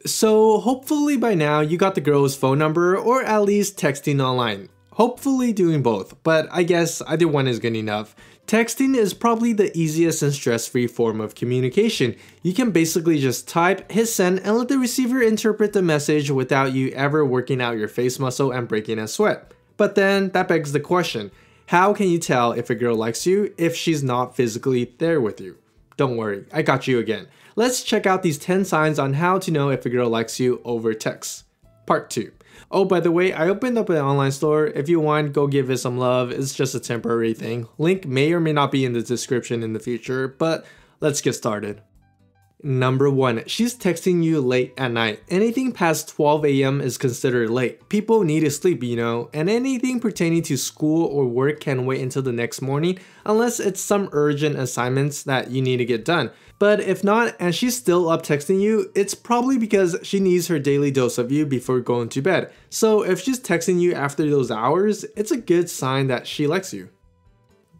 So hopefully by now you got the girl's phone number or at least texting online. Hopefully doing both, but I guess either one is good enough. Texting is probably the easiest and stress-free form of communication. You can basically just type, hit send, and let the receiver interpret the message without you ever working out your face muscle and breaking a sweat. But then that begs the question, how can you tell if a girl likes you if she's not physically there with you? Don't worry, I got you again. Let's check out these 10 signs on how to know if a girl likes you over text. Part 2. Oh, by the way, I opened up an online store. If you want, go give it some love. It's just a temporary thing. Link may or may not be in the description in the future, but let's get started. Number 1. She's texting you late at night. Anything past 12 a.m. is considered late. People need to sleep, you know, and anything pertaining to school or work can wait until the next morning unless it's some urgent assignments that you need to get done. But if not, and she's still up texting you, it's probably because she needs her daily dose of you before going to bed. So if she's texting you after those hours, it's a good sign that she likes you.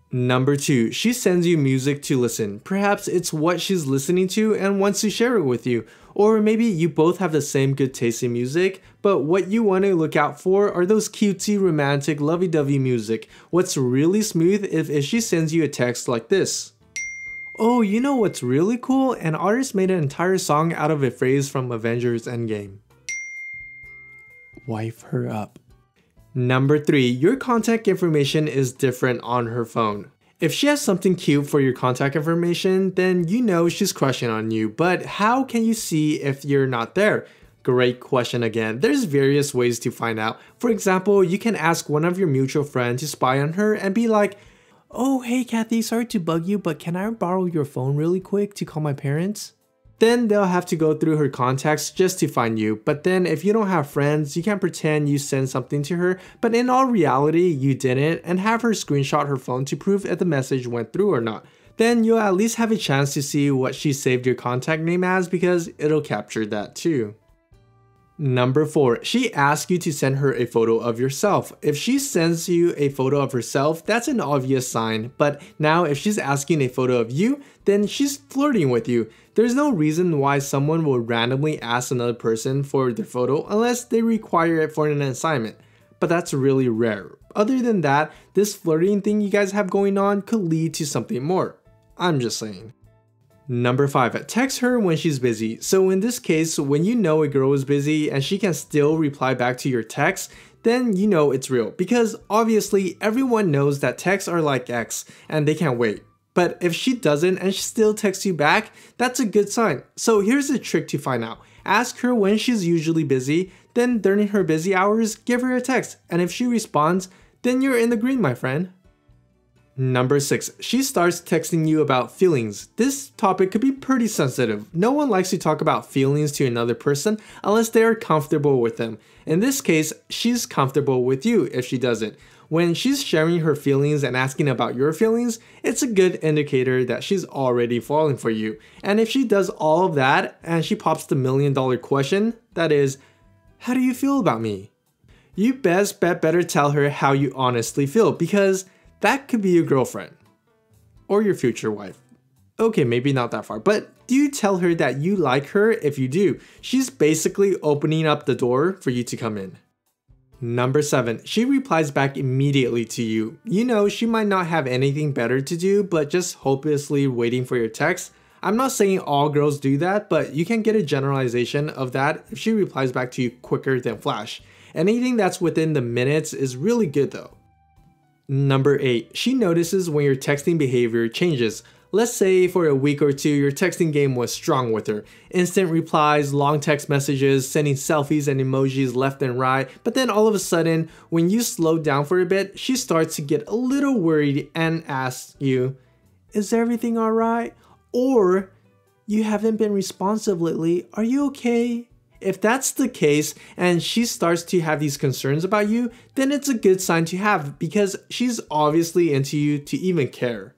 Number 2, she sends you music to listen. Perhaps it's what she's listening to and wants to share it with you. Or maybe you both have the same good taste in music, but what you want to look out for are those cutesy, romantic, lovey-dovey music. What's really smooth if she sends you a text like this. Oh, you know what's really cool? An artist made an entire song out of a phrase from Avengers Endgame. Wife her up. Number 3, your contact information is different on her phone. If she has something cute for your contact information, then you know she's crushing on you, but how can you see if you're not there? Great question again. There's various ways to find out. For example, you can ask one of your mutual friends to spy on her and be like, oh, hey Kathy, sorry to bug you, but can I borrow your phone really quick to call my parents? Then they'll have to go through her contacts just to find you. But then if you don't have friends, you can pretend you sent something to her, but in all reality, you didn't, and have her screenshot her phone to prove if the message went through or not. Then you'll at least have a chance to see what she saved your contact name as because it'll capture that too. Number 4, she asks you to send her a photo of yourself. If she sends you a photo of herself, that's an obvious sign. But now if she's asking a photo of you, then she's flirting with you. There's no reason why someone would randomly ask another person for their photo unless they require it for an assignment. But that's really rare. Other than that, this flirting thing you guys have going on could lead to something more. I'm just saying. Number 5, text her when she's busy. So in this case, when you know a girl is busy and she can still reply back to your text, then you know it's real. Because obviously everyone knows that texts are like X and they can't wait. But if she doesn't and she still texts you back, that's a good sign. So here's a trick to find out. Ask her when she's usually busy, then during her busy hours, give her a text. And if she responds, then you're in the green, my friend. Number 6, she starts texting you about feelings. This topic could be pretty sensitive. No one likes to talk about feelings to another person unless they are comfortable with them. In this case, she's comfortable with you if she does it. When she's sharing her feelings and asking about your feelings, it's a good indicator that she's already falling for you. And if she does all of that and she pops the $1 million question, that is, how do you feel about me? You best bet better tell her how you honestly feel because that could be your girlfriend or your future wife. Okay, maybe not that far, but do you tell her that you like her? If you do, she's basically opening up the door for you to come in. Number 7, she replies back immediately to you. You know, she might not have anything better to do, but just hopelessly waiting for your text. I'm not saying all girls do that, but you can get a generalization of that if she replies back to you quicker than flash. Anything that's within the minutes is really good though. Number 8, she notices when your texting behavior changes. Let's say for a week or two, your texting game was strong with her. Instant replies, long text messages, sending selfies and emojis left and right. But then all of a sudden, when you slow down for a bit, she starts to get a little worried and asks you, is everything alright? Or, you haven't been responsive lately, are you okay? If that's the case and she starts to have these concerns about you, then it's a good sign to have because she's obviously into you to even care.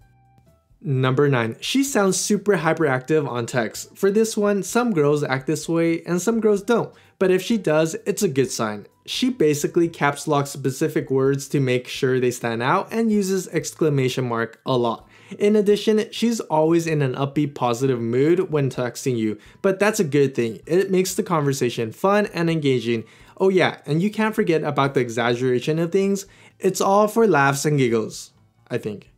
Number 9, she sounds super hyperactive on text. For this one, some girls act this way and some girls don't, but if she does, it's a good sign. She basically caps locks specific words to make sure they stand out and uses exclamation mark a lot. In addition, she's always in an upbeat, positive mood when texting you, but that's a good thing. It makes the conversation fun and engaging. Oh yeah, and you can't forget about the exaggeration of things. It's all for laughs and giggles, I think.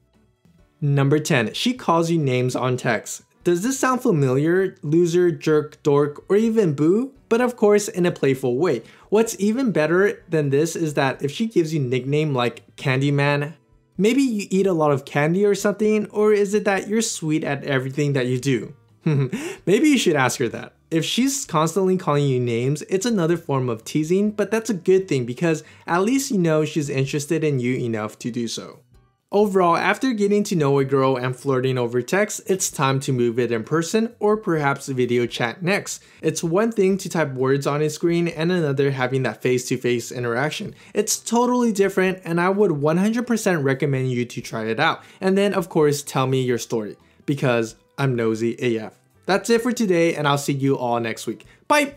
Number 10, she calls you names on text. Does this sound familiar? Loser, jerk, dork, or even boo? But of course in a playful way. What's even better than this is that if she gives you nickname like Candyman, maybe you eat a lot of candy or something, or is it that you're sweet at everything that you do? Maybe you should ask her that. If she's constantly calling you names, it's another form of teasing, but that's a good thing because at least you know she's interested in you enough to do so. Overall, after getting to know a girl and flirting over text, it's time to move it in person or perhaps video chat next. It's one thing to type words on a screen and another having that face-to-face interaction. It's totally different and I would 100% recommend you to try it out. And then of course tell me your story because I'm nosy AF. That's it for today and I'll see you all next week. Bye!